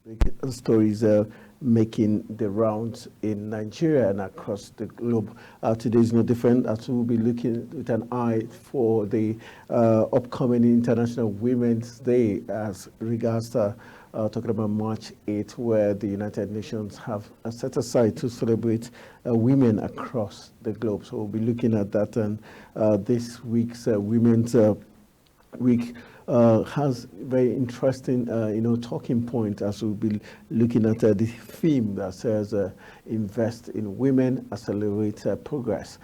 big stories making the rounds in Nigeria and across the globe. Today is no different as we'll be looking with an eye for the upcoming International Women's Day as regards to talking about March 8th, where the United Nations have set aside to celebrate women across the globe. So we'll be looking at that, and this week's Women's Week has very interesting, talking point as we'll be looking at the theme that says "Invest in Women, Accelerate Progress"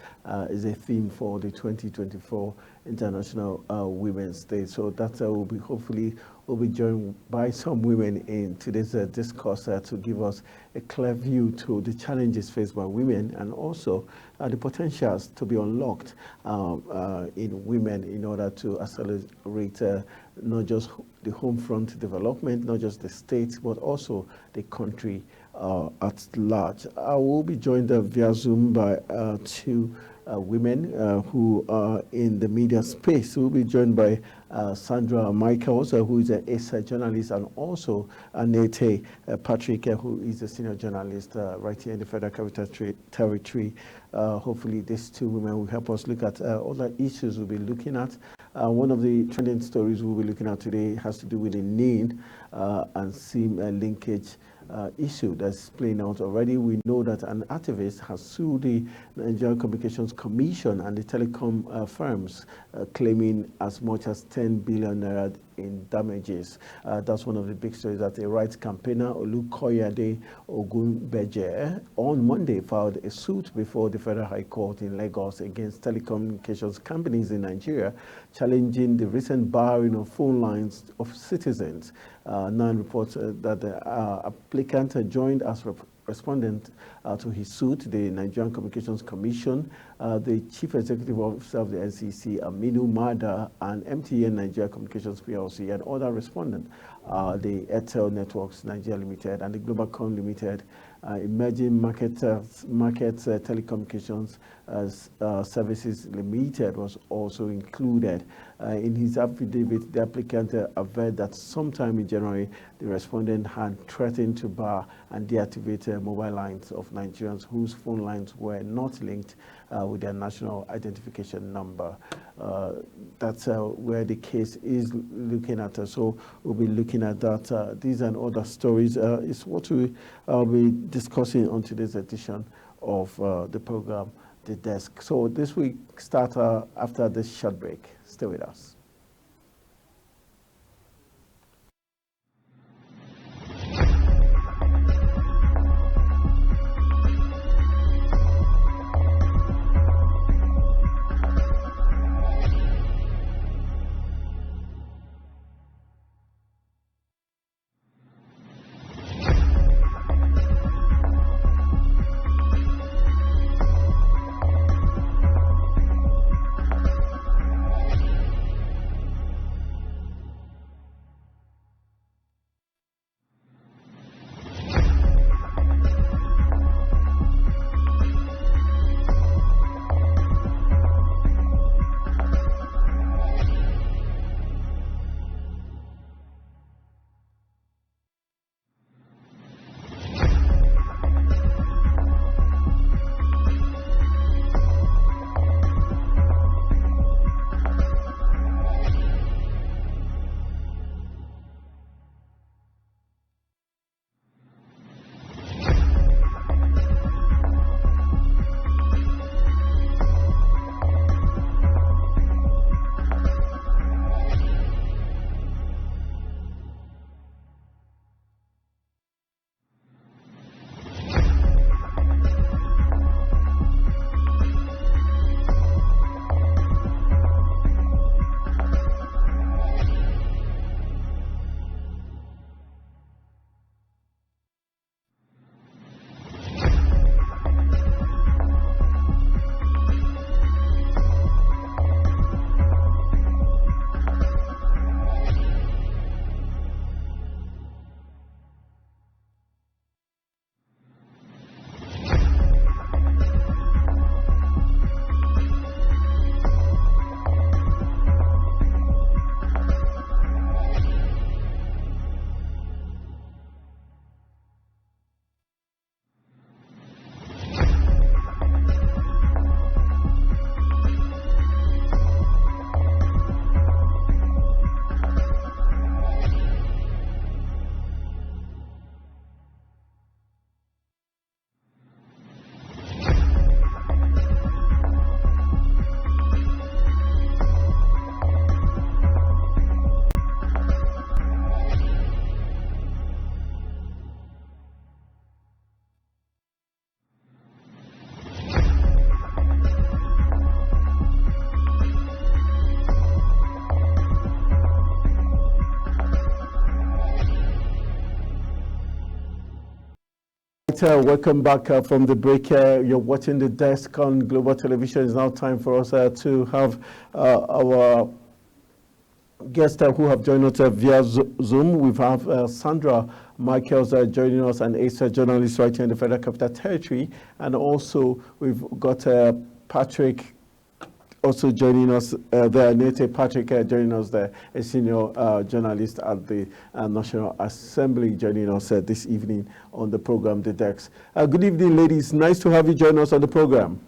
is a theme for the 2024 International Women's Day. So that will be hopefully will be joined by some women in today's discourse to give us a clear view to the challenges faced by women and also the potentials to be unlocked in women in order to accelerate not just the home front development, not just the state, but also the country at large. I will be joined via Zoom by two women who are in the media space. We'll be joined by Sandra Michaels, who is a journalist, and also Anete Patrick, who is a senior journalist right here in the Federal Capital Territory. Hopefully, these two women will help us look at other issues we'll be looking at. One of the trending stories we'll be looking at today has to do with the NIN and SIM linkage issue that's playing out already. We know that an activist has sued the Nigerian Communications Commission and the telecom firms, claiming as much as 10 billion naira in damages. That's one of the big stories that a rights campaigner, Olukoyade Ogunbeje, on Monday filed a suit before the Federal High Court in Lagos against telecommunications companies in Nigeria, challenging the recent barring of phone lines of citizens. Nine reports that the applicant joined as respondent to his suit, the Nigerian Communications Commission, the Chief Executive Officer of the NCC, Aminu Mada, and MTN Nigeria Communications PLC, and other respondents, the Airtel Networks Nigeria Limited and the Globalcom Limited, Emerging Markets Telecommunications Services Limited was also included. In his affidavit, the applicant averred that sometime in January, the respondent had threatened to bar and deactivate mobile lines of Nigerians whose phone lines were not linked with their national identification number. That's where the case is looking at. So we'll be looking at that. These and other stories is what we'll be discussing on today's edition of the program, The Desk. So this week starts after this short break. Stay with us. right, welcome back from the break. You're watching The Desk on Global Television. It's now time for us to have our guests who have joined us via Zoom. We have Sandra Michaels joining us, an ace journalist right here in the Federal Capital Territory. And also we've got Patrick also joining us there, Nate Patrick joining us there, a senior journalist at the National Assembly, joining us this evening on the program, The Desk. Good evening, ladies. Nice to have you join us on the program.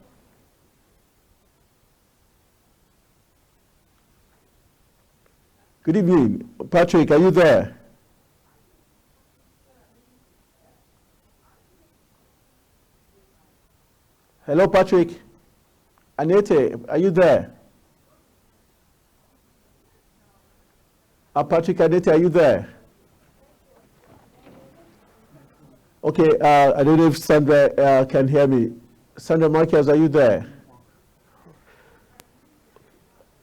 Good evening. Patrick, are you there? Hello, Patrick. Anete, are you there? Patrick, Anete, are you there? Okay, I don't know if Sandra can hear me. Sandra Marquez, are you there?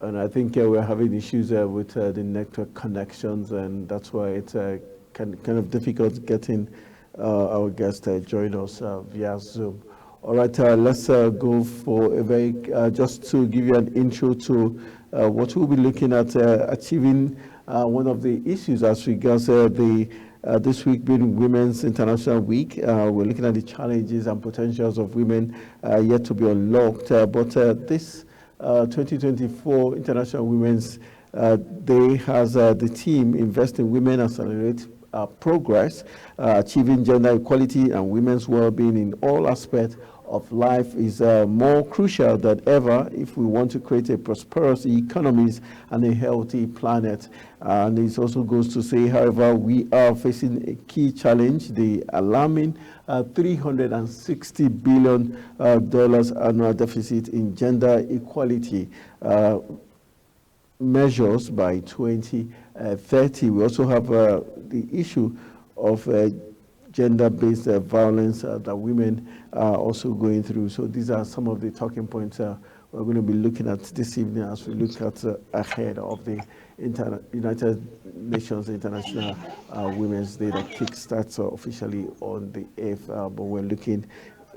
And I think we're having issues with the network connections, and that's why it's kind of difficult getting our guest to join us via Zoom. All right, let's go for a very, just to give you an intro to what we'll be looking at achieving one of the issues as regards this week being Women's International Week. We're looking at the challenges and potentials of women yet to be unlocked. But this 2024 International Women's Day has the theme Invest in Women, Accelerate Progress, achieving gender equality and women's well-being in all aspects of life is more crucial than ever if we want to create a prosperous economies and a healthy planet. And it also goes to say, however, we are facing a key challenge, the alarming $360 billion annual deficit in gender equality measures by 2030. We also have the issue of gender-based violence that women are also going through. So these are some of the talking points we're going to be looking at this evening as we look at ahead of the United Nations International Women's Day that kickstarts officially on the 8th. But we're looking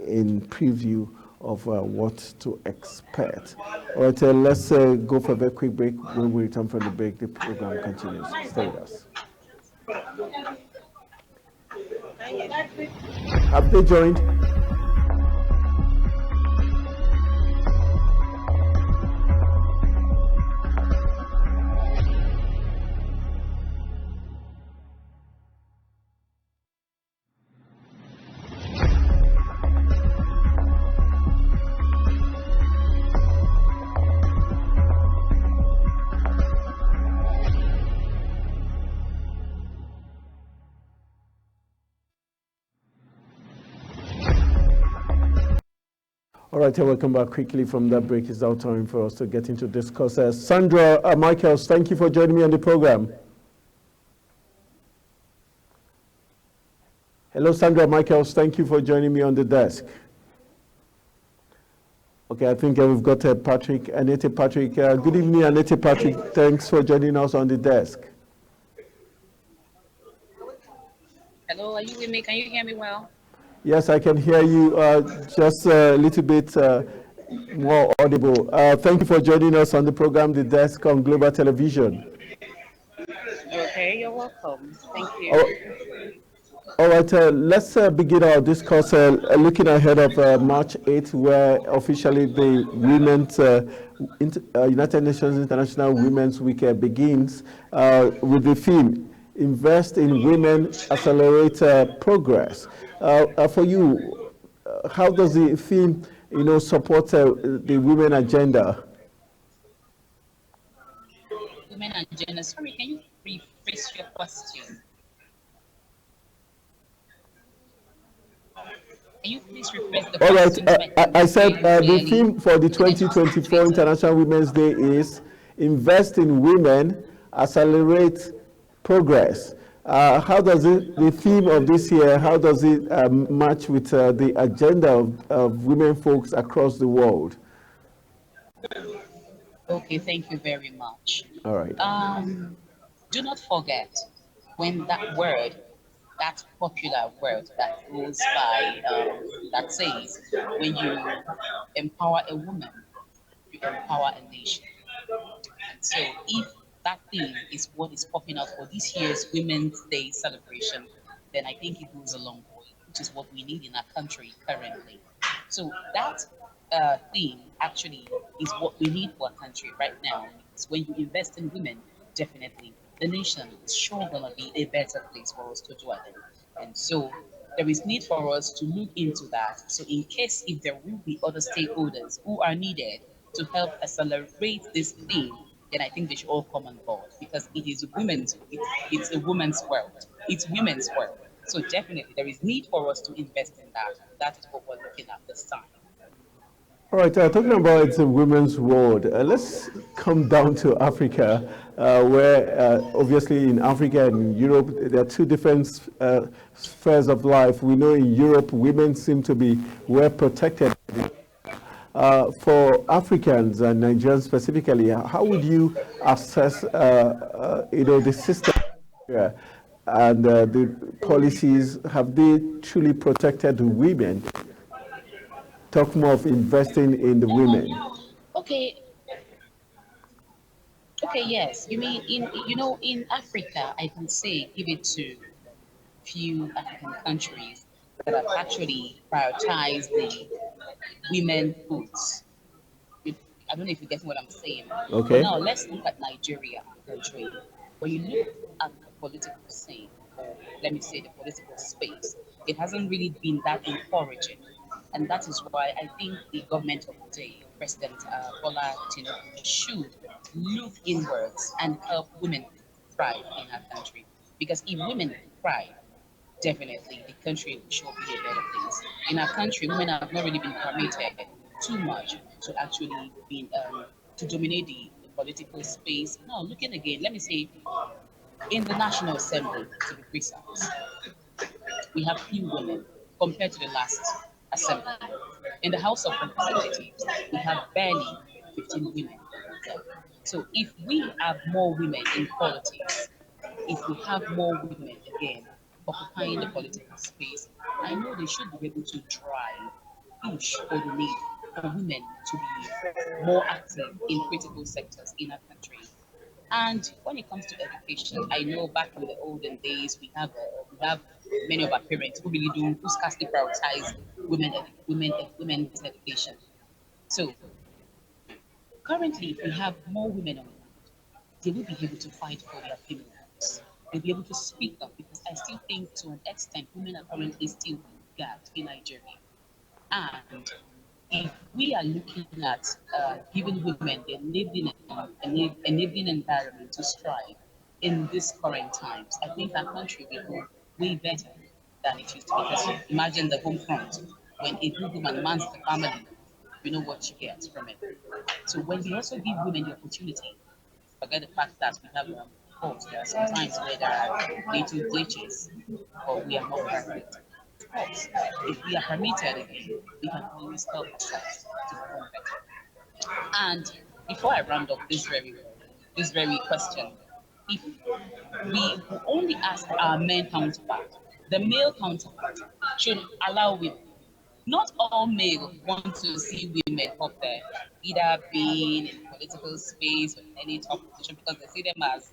in preview of what to expect. All right, let's go for a very quick break. When we return from the break, the program continues. Stay with us. Have they joined? All right, welcome back quickly from that break. It's now time for us to get into discuss. Sandra Michaels, thank you for joining me on the program. Hello, Sandra Michaels, thank you for joining me on the desk. Okay, I think we've got Patrick, Anete Patrick. Good evening, Anete Patrick. Thanks for joining us on the desk. Hello, are you with me? Can you hear me well? Yes, I can hear you just a little bit more audible. Thank you for joining us on the program, The Desk on Global Television. Okay, you're welcome. Thank you. All right, let's begin our discourse looking ahead of March 8th, where officially the United Nations International Women's Week begins with the theme, Invest in Women, Accelerate Progress. For you, how does the theme, support the women agenda? Women agenda. Sorry, can you rephrase your question? Can you please rephrase the question? All right, I said the theme for the 2024 International Women's Day is Invest in Women, Accelerate Progress. How does the theme of this year, how does it match with the agenda of women folks across the world? Okay, thank you very much. All right. Do not forget when that word that popular word that goes by that says when you empower a woman, you empower a nation. And so if that thing is what is popping out for this year's Women's Day celebration, then I think it goes a long way, which is what we need in our country currently. So that thing actually is what we need for our country right now. Because when you invest in women, definitely the nation is sure gonna be a better place for us to dwell in. And so there is need for us to look into that. So in case if there will be other stakeholders who are needed to help accelerate this thing, then I think they should all come on board because it's a woman's world. It's women's world. So definitely there is need for us to invest in that. That is what we're looking at this time. All right, talking about it's a women's world, let's come down to Africa, where obviously in Africa and Europe, there are two different spheres of life. We know in Europe, women seem to be well protected. For Africans and Nigerians specifically, how would you assess, the system here and the policies? Have they truly protected women? Talk more of investing in the women. Okay, okay, yes. You mean in Africa, I can say give it to few African countries that have actually prioritized the women votes. You- I don't know if you're getting what I'm saying. But Okay. now let's look at Nigeria country. When you look at the political scene, or let me say the political space, it hasn't really been that encouraging. And that is why I think the government of the day, President Bola Tinubu, should look inwards and help women thrive in our country. Because if women thrive, definitely the country will sure be a better place. In our country, women have not really been permitted too much to actually be to dominate the political space. Now, looking again, let me say in the National Assembly, to be precise, we have few women compared to the last assembly. In the House of Representatives, we have barely 15 women there. So if we have more women in politics, if we have more women again occupying the political space, I know they should be able to drive, push for the need for women to be more active in critical sectors in our country. And when it comes to education, I know back in the olden days we have many of our parents who really do who scarcely prioritize women's education. So currently, if we have more women on ground, they will be able to fight for their female rights. They'll be able to speak up because I still think to an extent women are currently still gapped in Nigeria. And if we are looking at giving women the enabling environment to strive in these current times, I think our country will go way better than it used to be. Because imagine the home front when a good woman mans the family, you know what you get from it. So when we also give women the opportunity, forget the fact that we have faults. There are some times where there are little glitches, or we are not perfect. Of course, if we are permitted again, we can always help ourselves to become better. And before I round up this very question, if we only ask our men counterpart, the male counterpart should allow women. Not all males want to see women up there, either being in political space or in any top position, because they see them as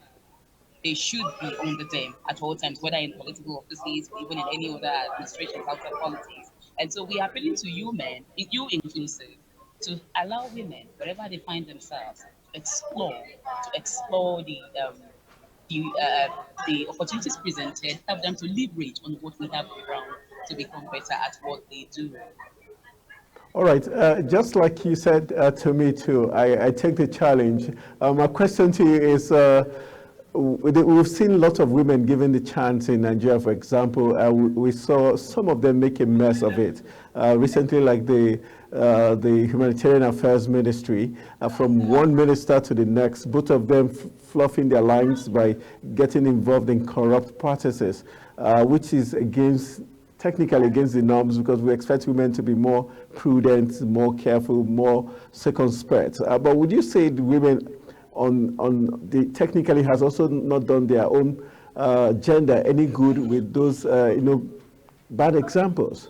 they should be under them at all times, whether in political offices or even in any other administration outside politics. And so we are appealing to you men, you inclusive, to allow women, wherever they find themselves, to explore the opportunities presented, help them to leverage on what we have around to become better at what they do. All right, just like you said to me too, I take the challenge. My question to you is, we've seen lots of women given the chance in Nigeria, for example. We saw some of them make a mess of it. Recently, like the Humanitarian Affairs Ministry, from one minister to the next, both of them fluffing their lines by getting involved in corrupt practices, which is technically against the norms, because we expect women to be more prudent, more careful, more circumspect. But would you say the women on the technically has also not done their own gender any good with those, bad examples?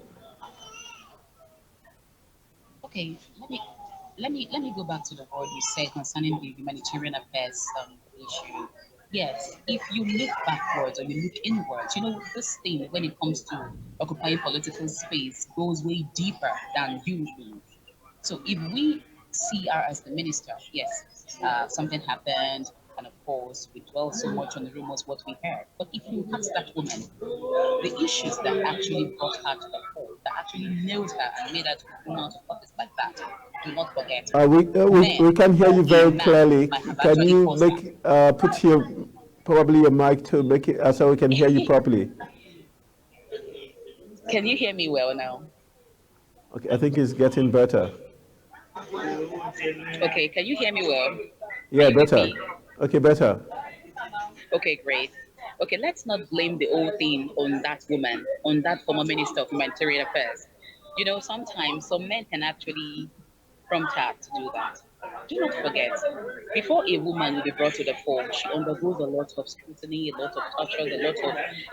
Okay, let me go back to the word you said concerning the humanitarian affairs issue. Yes, if you look backwards or you look inwards, this thing when it comes to occupying political space goes way deeper than usual. So if we see her as the minister, yes, something happened, and of course we dwell so much on the rumors what we heard. But if you ask that woman, the issues that actually brought her to the fore, that actually nailed her and made her to be thrown out of office like that, do not forget. We Men can hear or you a very man clearly. might have Can actually you caused make put your probably your mic to make it so we can hear you that. properly? Can you hear me well now? Okay, I think it's getting better. Okay, can you hear me well? Are Yeah, you with better. me? Okay, better. Okay, great. Okay, let's not blame the whole thing on that woman, on that former Minister of Humanitarian Affairs. Sometimes some men can actually prompt her to do that. Do not forget, before a woman will be brought to the fore, she undergoes a lot of scrutiny, a lot of torture,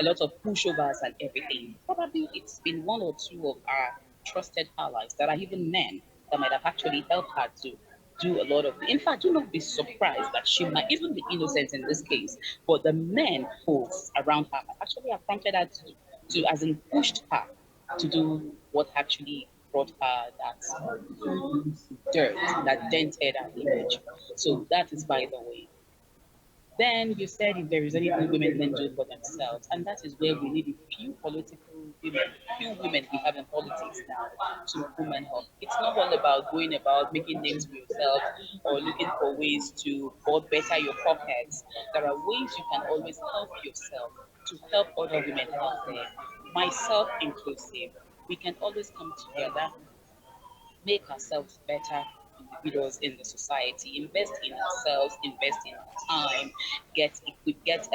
a lot of pushovers and everything. Probably it's been one or two of our trusted allies that are even men that might have actually helped her to do a lot of. In fact, do not be surprised that she might even be innocent in this case, but the men folks around her actually have prompted her to as in pushed her to do what actually brought her that dirt that dented her image. So that is by the way. Then you said if there is anything women can do for themselves, and that is where we need a few political women, few women we have in politics now to women help. It's not all about going about making names for yourself or looking for ways to better your pockets. There are ways you can always help yourself to help other women out there, myself inclusive. We can always come together, make ourselves better individuals in the society, invest in ourselves, invest in our time, get equipped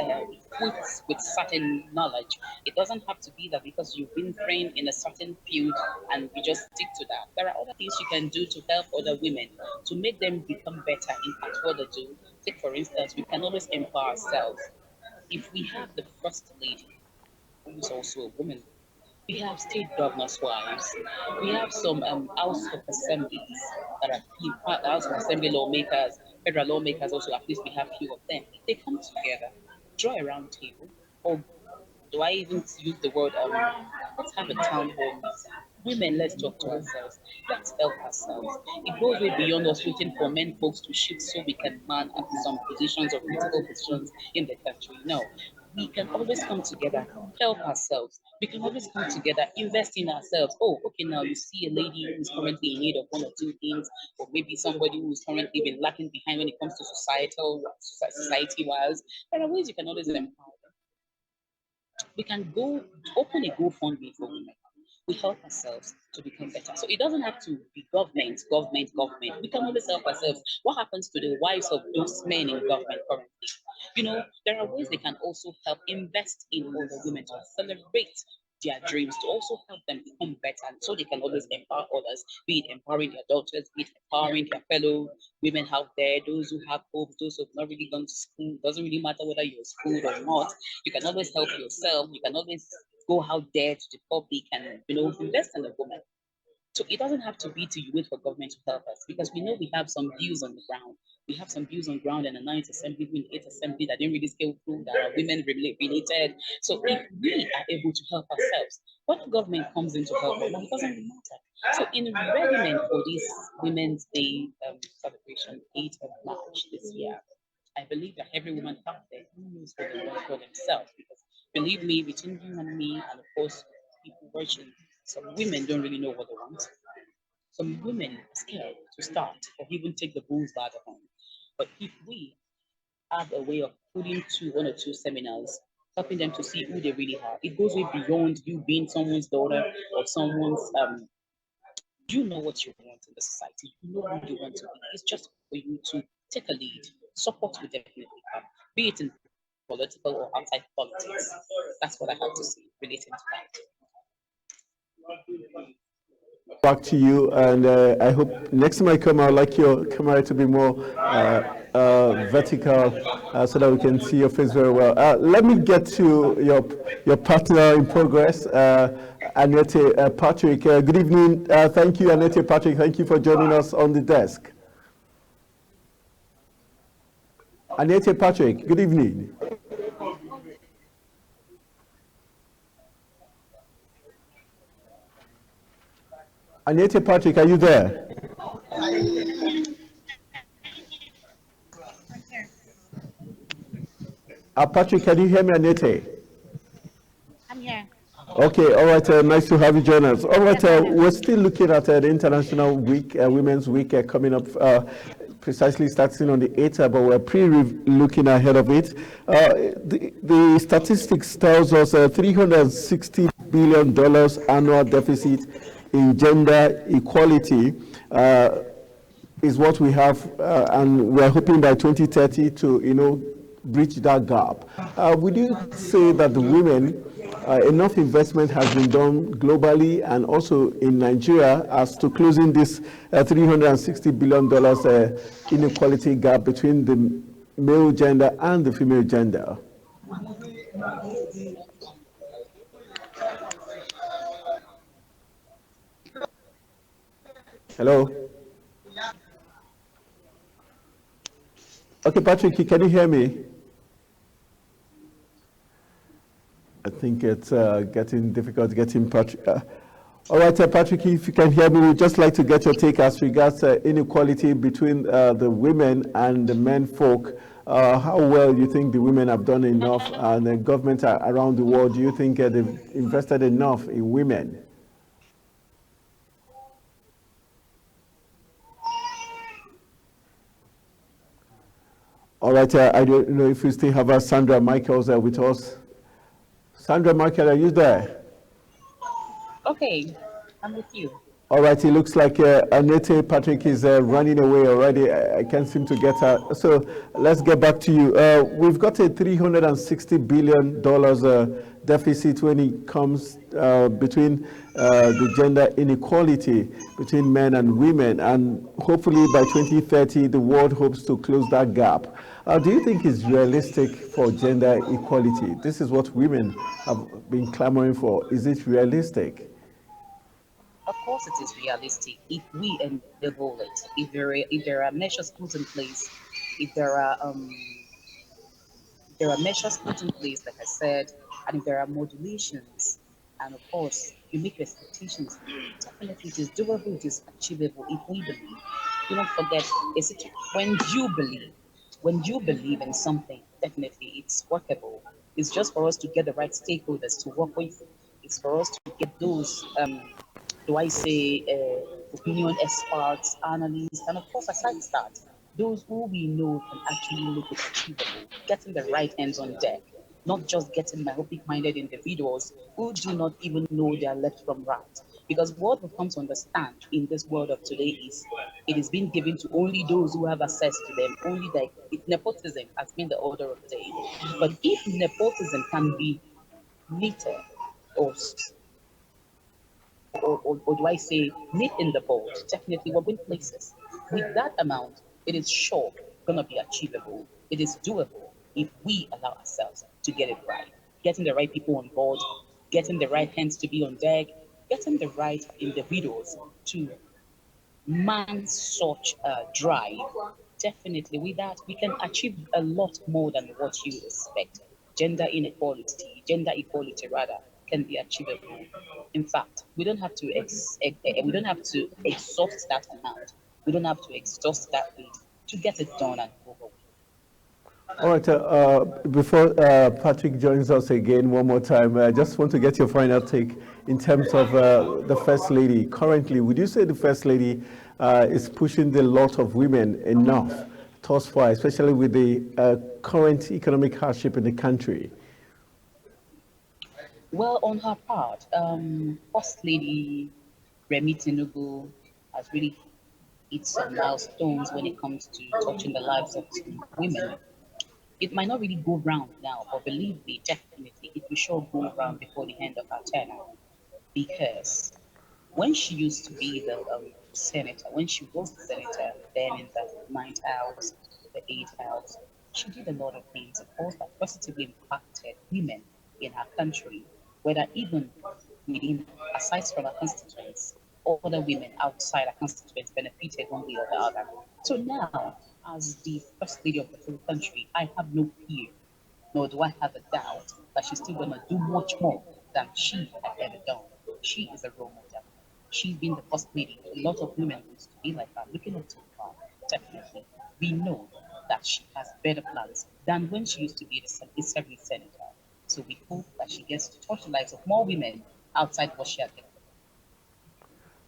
with certain knowledge. It doesn't have to be that because you've been trained in a certain field and you just stick to that. There are other things you can do to help other women to make them become better at what they do. Take for instance, we can always empower ourselves. If we have the first lady, who is also a woman, we have state governors' wives. We have some House of Assemblies that are House of Assembly lawmakers, federal lawmakers also, at least we have few of them. If they come together, draw a round table, or do I even use the word, let's have a town hall meeting. Women, let's talk to ourselves. Let's help ourselves. It goes way beyond us waiting for men folks to shift so we can man at some positions or political positions in the country. No, we can always come together, help ourselves. We can always come together, invest in ourselves. Oh, okay, now you see a lady who is currently in need of one or two things, or maybe somebody who is currently been lacking behind when it comes to society wise. There are ways you can always empower. We can go open a GoFundMe for women. We help ourselves to become better. So it doesn't have to be government. We can always help ourselves. What happens to the wives of those men in government currently? There are ways they can also help invest in other women to accelerate their dreams, to also help them become better so they can always empower others, be it empowering their daughters, be it empowering their fellow women out there, those who have hopes, those who have not really gone to school. Doesn't really matter whether you're schooled or not. You can always help yourself. You can always go out there to the public and invest in a woman. So it doesn't have to be to you wait for government to help us because we know we have some views on the ground. We have some views on ground in the ninth assembly, in the eighth assembly that didn't really scale through that are women related. So if we are able to help ourselves, what government comes in to help us, it doesn't really matter. So in readiness for this Women's Day celebration, 8th of March this year, I believe that every woman out there who knows what they want for themselves, because believe me, between you and me, and of course people watching, some women don't really know what they want. Some women are scared to start or even take the bulls by the horn. But if we have a way of putting one or two seminars, helping them to see who they really are, it goes way beyond you being someone's daughter or someone's you know what you want in the society. You know who you want to be. It's just for you to take a lead. Support will definitely come, be it in political or outside politics. That's what I have to say relating to that. back to you, and I hope next time I come, I'd like your camera to be more vertical so that we can see your face very well. Let me get to your partner in progress, Annette Patrick. Good evening. Thank you, Annette Patrick. Thank you for joining us on the desk. Annette Patrick, good evening. Annette Patrick, are you there? Patrick, can you hear me, Annette? I'm here. Okay, all right, nice to have you join us. All right, we're still looking at the International Week, Women's Week coming up precisely starting on the 8th, but we're looking ahead of it. The statistics tells us $360 billion annual deficit in gender equality is what we have, and we're hoping by 2030 to, bridge that gap. Would you say that the women, enough investment has been done globally and also in Nigeria as to closing this $360 billion inequality gap between the male gender and the female gender? Hello? Okay, Patrick, can you hear me? I think it's getting difficult getting Patrick. All right, Patrick, if you can hear me, we'd just like to get your take as regards inequality between the women and the men folk. How well you think the women have done enough, and the government around the world, do you think they've invested enough in women? All right, I don't know if we still have Sandra Michaels with us. Sandra Michael, are you there? Okay, I'm with you. All right, it looks like Annette Patrick is running away already. I can't seem to get her. So let's get back to you. We've got a $360 billion deficit when it comes between the gender inequality between men and women. And hopefully by 2030, the world hopes to close that gap. Do you think it's realistic for gender equality? This is what women have been clamoring for. Is it realistic? Of course, it is realistic if we enable it. If there are measures put in place, if there are measures put in place, like I said, and if there are modulations, and of course, you make expectations, definitely it is doable, it is achievable if we believe. Do not forget, when you believe in something, definitely it's workable. It's just for us to get the right stakeholders to work with. It's for us to get those, do I say, opinion experts, analysts, and of course, aside that, those who we know can actually make it achievable, getting the right hands on deck, not just getting myopic-minded individuals who do not even know their left from right. Because what we've come to understand in this world of today is it is being given to only those who have access to them. Only that nepotism has been the order of the day. But if nepotism can be neater or or do I say nip in the bud, definitely we're going places. With that amount, it is sure gonna be achievable. It is doable if we allow ourselves to get it right. Getting the right people on board, getting the right hands to be on deck, getting the right individuals to man such a drive. Definitely, with that, we can achieve a lot more than what you expect. Gender equality rather, can be achievable. In fact, we don't have to exhaust that amount. We don't have to exhaust that rate to get it done and over with. All right, before Patrick joins us again one more time, I just want to get your final take in terms of the First Lady. Currently, would you say the First Lady is pushing the lot of women enough thus far, especially with the current economic hardship in the country? Well, on her part, First Lady Remi Tinubu has really hit some milestones when it comes to touching the lives of women. It might not really go round now, but believe me, definitely, it will sure go round before the end of our tenure. Because When she used to be the senator, when she was the senator, then in the ninth house, the eighth house, she did a lot of things, of course, that positively impacted women in her country, whether even within, aside from her constituents, or other women outside her constituents benefited one way or the other. So now, as the first lady of the whole country, I have no fear, nor do I have a doubt that she's still going to do much more than she had ever done. She is a role model. She's been the first lady. A lot of women used to be like that, looking up to her. Definitely. We know that she has better plans than when she used to be the serving senator. So we hope that she gets to touch the lives of more women outside what she has done.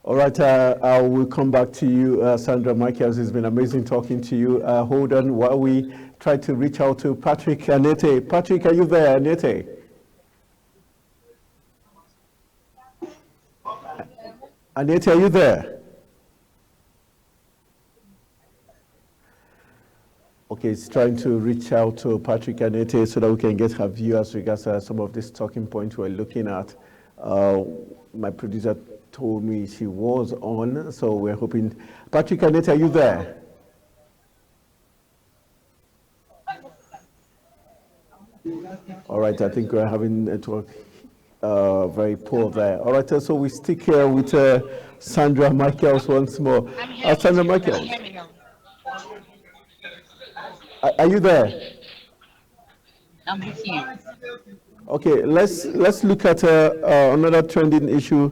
All right, I will come back to you, Sandra Michaels. It's been amazing talking to you. Hold on while we try to reach out to Patrick Anete. Patrick, are you there, Anete? Anete, are you there? Okay, it's trying to reach out to Patrick Anete so that we can get her view as regards some of these talking points we're looking at. My producer told me she was on, so we're hoping. Patrick Anete, are you there? All right, I think we're having network very poor there. All right, so we stick here with Sandra Michaels once more. I'm here. Sandra Can Michaels, you hear me now? are you there? I'm with you. Okay, let's look at another trending issue.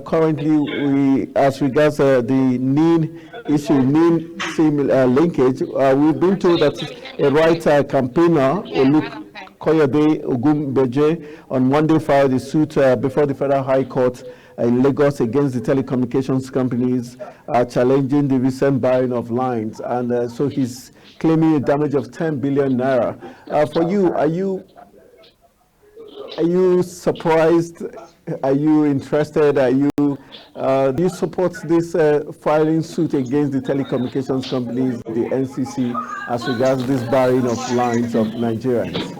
Currently, as regards the NIN issue, NIN SIM linkage, we've been told that a right campaigner, Oluk Koyode Ogumbeje, on Monday filed a suit before the Federal High Court in Lagos against the telecommunications companies challenging the recent buying of lines, and so he's claiming a damage of 10 billion naira. For you, are you surprised? Are you interested? Do you support this filing suit against the telecommunications companies, the NCC, as regards this barring of lines of Nigerians?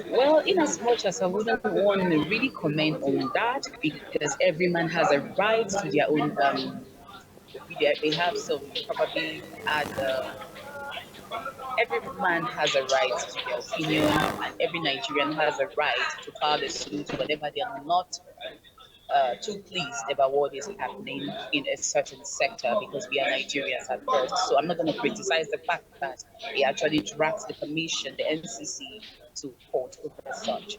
Well, in as much as I wouldn't want to really comment on that, because every man has a right to their own, they have some probably add, every man has a right to their opinion, and every Nigerian has a right to file a suit whenever they are not too pleased about what is happening in a certain sector, because we are Nigerians at first. So I'm not going to criticize the fact that he actually drags the commission, the NCC, to court over such.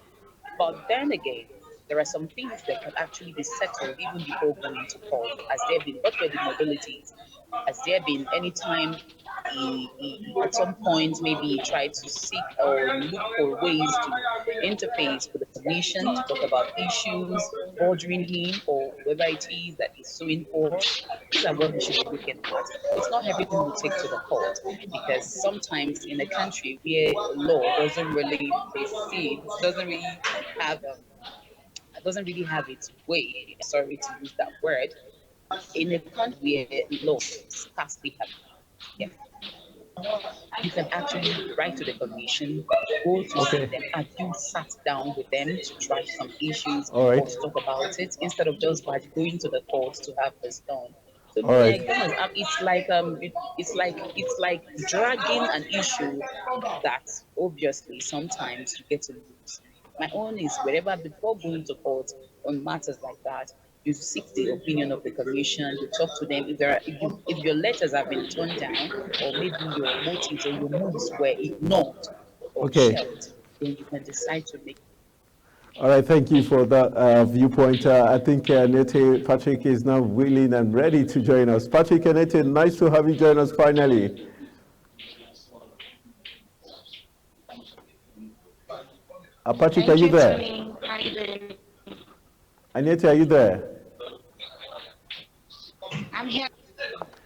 But then again, there are some things that can actually be settled even before going to court. Has there been, what were the modalities? Has there been any time at some point maybe he tried to seek or look for ways to interface with the commission to talk about issues bothering him or whoever it is that he's suing for? These are what we should be looking at. It's not everything we take to the court, because sometimes in a country where law doesn't really precede, have doesn't really have its way. Sorry to use that word. In a country where law scarcely have, yeah, you can actually write to the commission, go to see Okay. them, and you sat down with them to try some issues All or right. to talk about it, instead of just by going to the court to have this done. So All me, right. it's like dragging an issue that obviously sometimes you get to lose. My own is wherever, before going to court on matters like that, you seek the opinion of the commission, you talk to them. If your letters have been turned down, or maybe your motives or your moves were ignored or Okay. shelved, then you can decide to make. All right, thank you for that viewpoint. I think Nete Patrick is now willing and ready to join us. Patrick and Nete, nice to have you join us finally. Patrick, are Thank you you, there? Tony. How you doing? Anete, are you there? I'm here.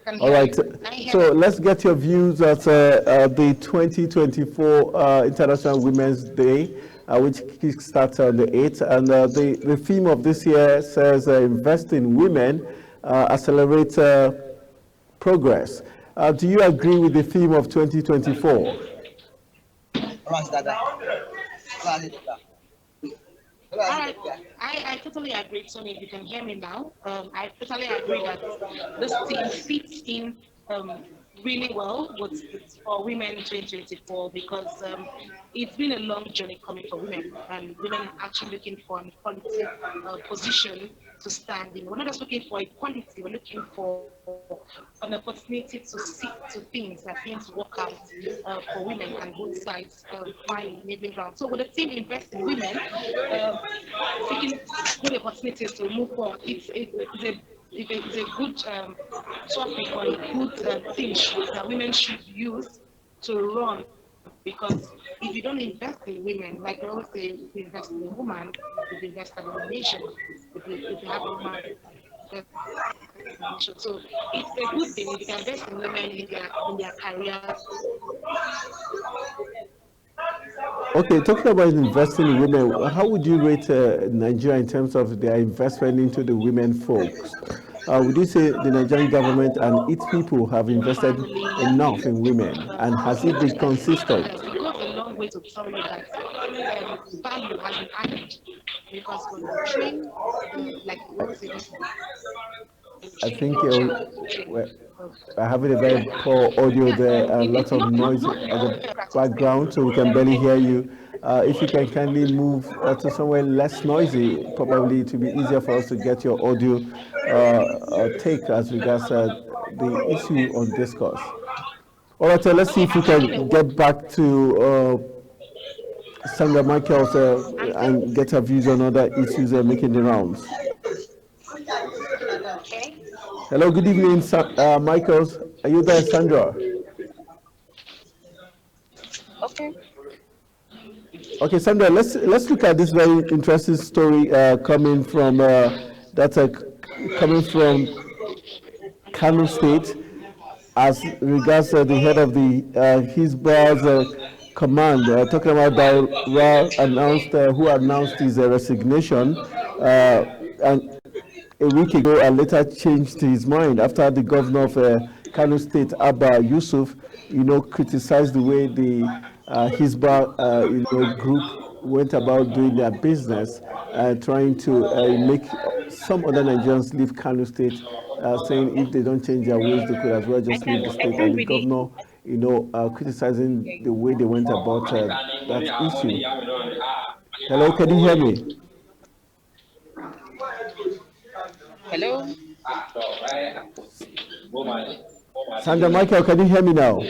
Can All hear right, you. Can you hear so me? let's get your views at the 2024 International Women's Day, which kickstarts on the 8th. And the theme of this year says invest in women, accelerate progress. Do you agree with the theme of 2024? I totally agree, Tony. If you can hear me now, I totally agree that this team fits in really well with for women 2024 because it's been a long journey coming for women, and women are actually looking for an equality position to stand in. We're not just looking for equality, we're looking for an opportunity to seek to things that things work out for women and both sides find middle ground. So with the team invest in women, seeking good opportunities to move forward, it's a good topic or a good thing that women should use to run. Because if you don't invest in women, like I always say, if you invest in a woman, if you invest in a nation, if you have a woman, so it's a good thing if you can invest in women in their careers. Okay, talking about investing in women, how would you rate Nigeria in terms of their investment into the women folks? Would you say the Nigerian government and its people have invested Family, enough in women, and has it been consistent? it goes a long way to tell you that value has been added because when you train, like we always say, I train think the child, train. we're we're having a very poor audio there and lots It's of noise at the background, so we can barely hear you. If you can kindly move to somewhere less noisy, probably it will be easier for us to get your audio take as regards the issue on discourse. All right, let's see Okay, if we I'm making a can work. get back to Sandra Michaels I'm and get her views on other issues making the rounds. okay. Hello, good evening, Michaels. Are you there, Sandra? Okay. Okay, Sandra, let's look at this very interesting story coming from that's coming from Kano State as regards the head of the Hizbah's command, talking about Daura announced who announced his resignation and a week ago and later changed his mind after the governor of Kano State, Abba Yusuf, criticized the way the Hizbah, group went about doing their business, trying to make some other Nigerians leave Kano State, saying if they don't change their ways, they could as well just leave the I state. And can't the really. governor, criticizing the way they went about that issue. Hello, can you hear me? Hello. Sandra Michael, can you hear me now?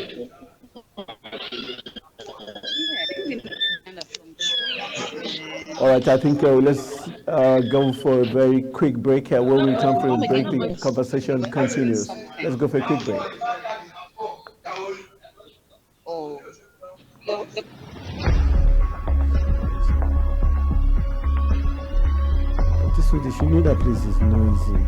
All right, I think let's go for a very quick break. When we return from the break, the conversation continues. Let's go for a quick break. Oh, the But this way, they should know that place is noisy.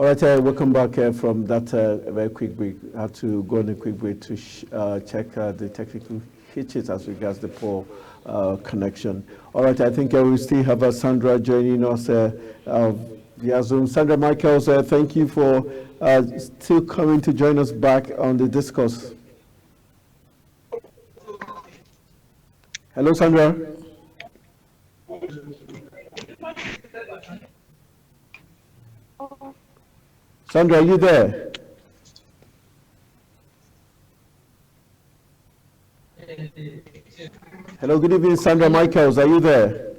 right, welcome back from that very quick break. I had to go on a quick break to check the technical hitches as regards the poor connection. All right, I think we still have Sandra joining us via Zoom. Sandra Michaels, thank you for still coming to join us back on the discourse. Hello, Sandra. Sandra, are you there? Hello, good evening, Sandra Michaels. Are you there?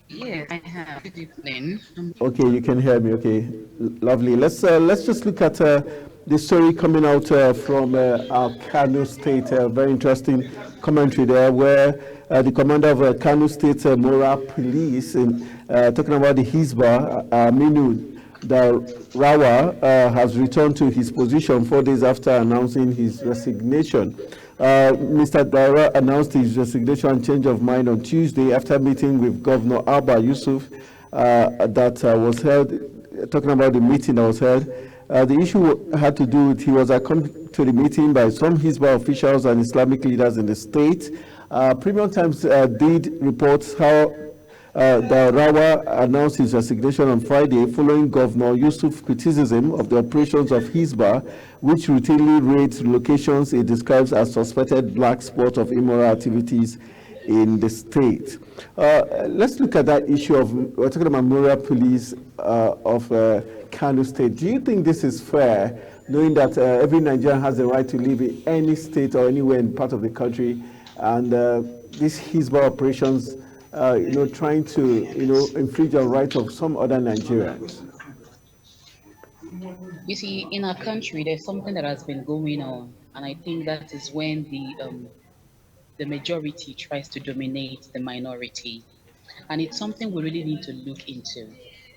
Yes, I have. Good evening. Okay, you can hear me. Okay, lovely. Let's just look at the story coming out from our Kano State. Very interesting commentary there, where the commander of Kano State Mora Police, talking about the Hisba, Aminu Rawa, has returned to his position 4 days after announcing his resignation. Mr. Daura announced his resignation and change of mind on Tuesday after meeting with Governor Abba Yusuf that was held, talking about the meeting that was held. The issue had to do with he was accompanied to the meeting by some Hizbah officials and Islamic leaders in the state. Premium Times did report how Daurawa announced his resignation on Friday following Governor Yusuf's criticism of the operations of Hizbah, which routinely raids locations it describes as suspected black spots of immoral activities in the state. Let's look at that issue of, we're talking about Mora Police of Kano State. Do you think this is fair, knowing that every Nigerian has the right to live in any state or anywhere in part of the country, and these Hizbah operations trying to, infringe on rights of some other Nigerians? You see, in our country, there's something that has been going on, and I think that is when the majority tries to dominate the minority, and it's something we really need to look into.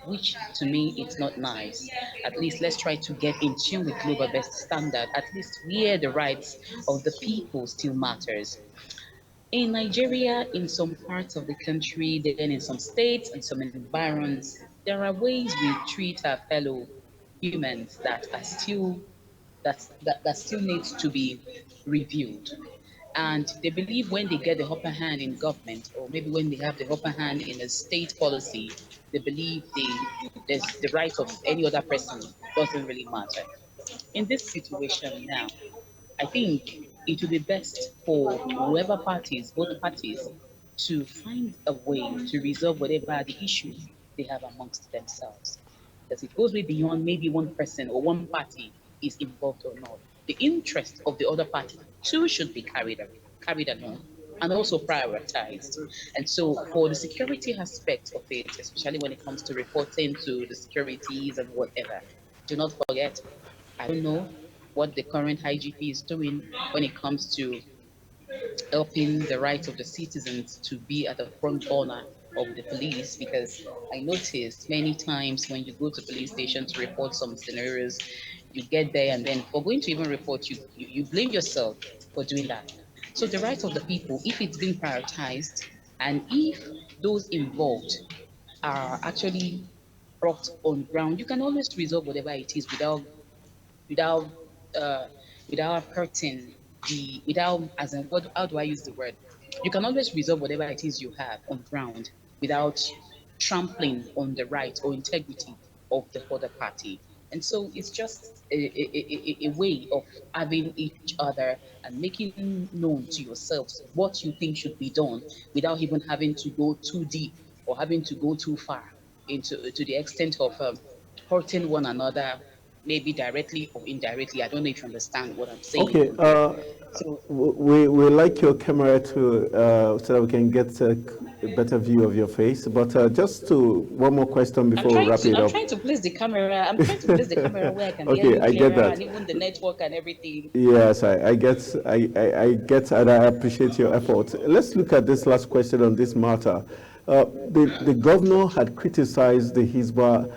Which to me, it's not nice. At least let's try to get in tune with global best standard. At least where the rights of the people still matters. In Nigeria, in some parts of the country, then in some states and some environs, there are ways we treat our fellow humans that are still that still needs to be reviewed. And they believe when they get the upper hand in government, or maybe when they have the upper hand in a state policy, they believe the right of any other person doesn't really matter. In this situation now, I think it would be best for whoever parties, both parties, to find a way to resolve whatever the issues they have amongst themselves. Because it goes way beyond maybe one person or one party is involved or not. The interest of the other party too should be carried along and also prioritized. And so for the security aspect of it, especially when it comes to reporting to the securities and whatever, do not forget, I don't know what the current IGP is doing when it comes to helping the rights of the citizens to be at the front corner of the police, because I noticed many times when you go to police station to report some scenarios, you get there and then for going to even report, you blame yourself for doing that. So the rights of the people, if it's been prioritized and if those involved are actually brought on ground, you can always resolve whatever it is without uh, without hurting without, as in, what, how do I use the word? You can always resolve whatever it is you have on ground without trampling on the rights or integrity of the other party. And so it's just a way of having each other and making known to yourselves what you think should be done without even having to go too deep or having to go too far into to the extent of hurting one another, maybe directly or indirectly. I don't know if you understand what I'm saying. Okay, So we like your camera to so that we can get a better view of your face. But just to one more question before we wrap it I'm up. trying to place the camera. I'm trying to place the camera where I can Okay, hear you I get clearer, that. and even the network and everything. Yes, I get, I get, and I appreciate your effort. Let's look at this last question on this matter. The governor had criticized the Hizbah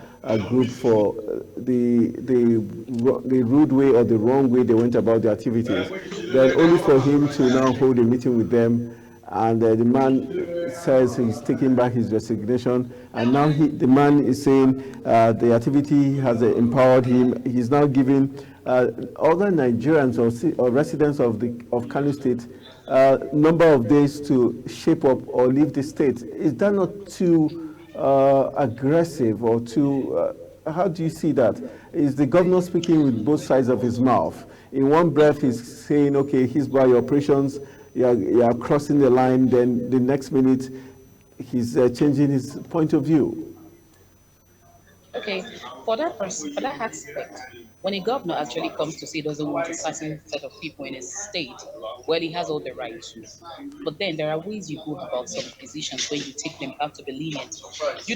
group for the rude way or the wrong way they went about their activities. Then only for him to now hold a meeting with them and the man says he's taking back his resignation, and now the man is saying the activity has empowered him. He's now giving other Nigerians or residents of Kano State number of days to shape up or leave the state. Is that not too aggressive or too? How do you see that? Is the governor speaking with both sides of his mouth? In one breath, he's saying, "Okay, he's by your operations. You are crossing the line." Then the next minute, he's changing his point of view. Okay, for that aspect, when a governor actually comes to say he doesn't want a certain set of people in his state, well, he has all the right to. But then there are ways you go about some decisions when you take them have to be lenient. You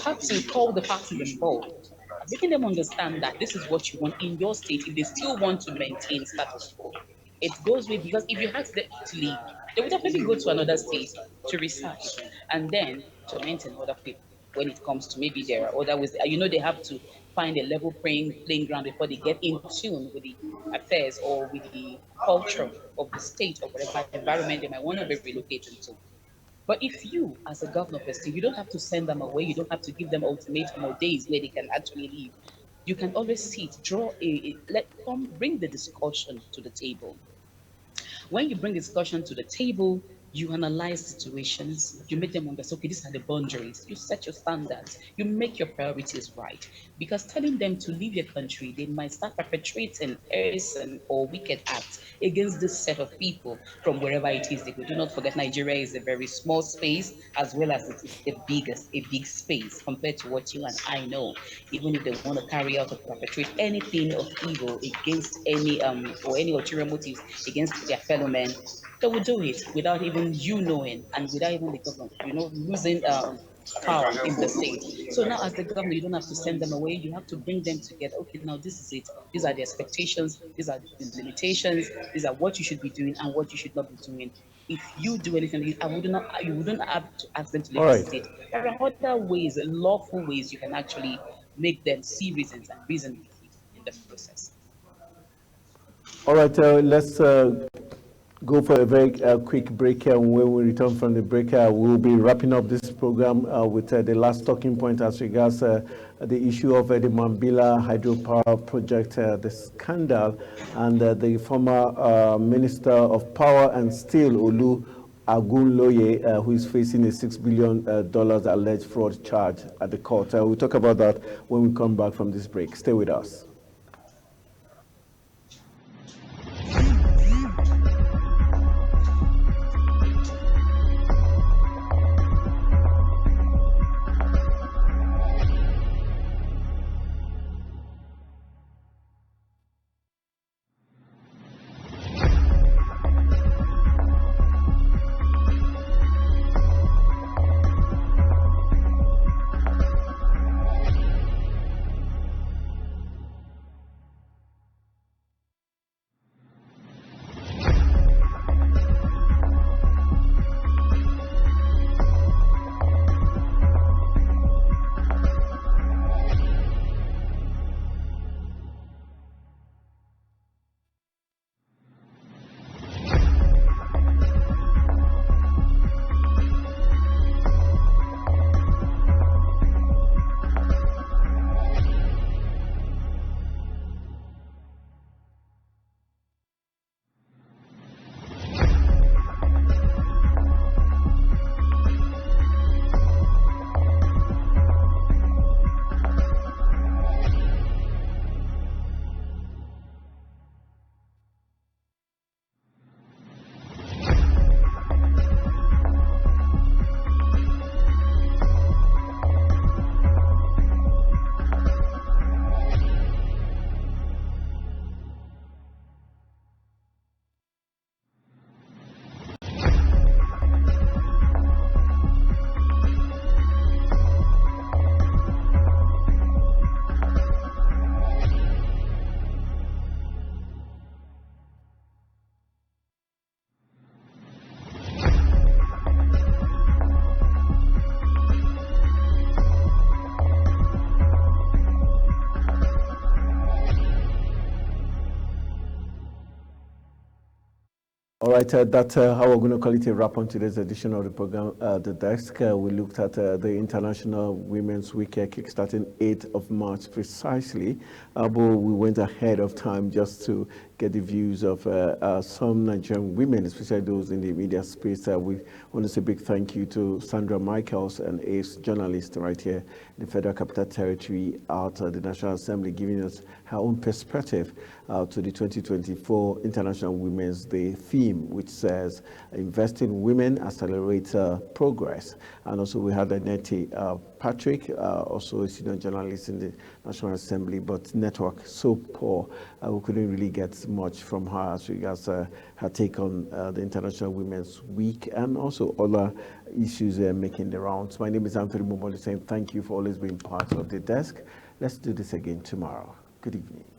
have to call the parties involved, making them understand that this is what you want in your state if they still want to maintain status quo. It goes with, because if you ask them to leave, they would definitely go to another state to research and then to maintain other people. When it comes to, maybe there are other ways, they have to find a level playing ground before they get in tune with the affairs or with the culture of the state or whatever environment they might want to be relocated to. But if you, as a governor of a state, you don't have to send them away, you don't have to give them ultimatum or days where they can actually leave. You can always sit, let them bring the discussion to the table. When you bring discussion to the table, you analyze situations, you make them understand, okay, these are the boundaries, you set your standards, you make your priorities right. Because telling them to leave your country, they might start perpetrating arson or wicked acts against this set of people from wherever it is they go. Do not forget, Nigeria is a very small space, as well as it is a big space compared to what you and I know. Even if they want to carry out or perpetrate anything of evil against any or any ulterior motives against their fellow men, they will do it without even you knowing and without even the government, losing power in the state. So now, as the governor, you don't have to send them away. You have to bring them together. Okay, now this is it. These are the expectations. These are the limitations. These are what you should be doing and what you should not be doing. If you do anything, you wouldn't have to ask them to leave the state. There are other ways, lawful ways, you can actually make them see reasons and reason with you in the process. All right, let's go for a very quick break here. And when we return from the break, we'll be wrapping up this program with the last talking point as regards the issue of the Mambila hydropower project, the scandal, and the former Minister of Power and Steel, Olu Agunloye, who is facing a $6 billion alleged fraud charge at the court. We'll talk about that when we come back from this break. Stay with us. All right, that's how we're going to call it a wrap on today's edition of the program, The Desk. We looked at the International Women's Week kickstarting 8th of March precisely, but we went ahead of time just to get the views of some Nigerian women, especially those in the media space. We want to say a big thank you to Sandra Michaels, an ace journalist right here in the Federal Capital Territory at the National Assembly, giving us her own perspective to the 2024 International Women's Day theme, which says invest in women, accelerate progress. And also we had Annette Patrick, also a senior journalist in the National Assembly, but network so poor, we couldn't really get much from her as regards her take on the International Women's Week and also other issues making the rounds. My name is Anthony Mumoli saying thank you for always being part of The Desk. Let's do this again tomorrow. Good evening.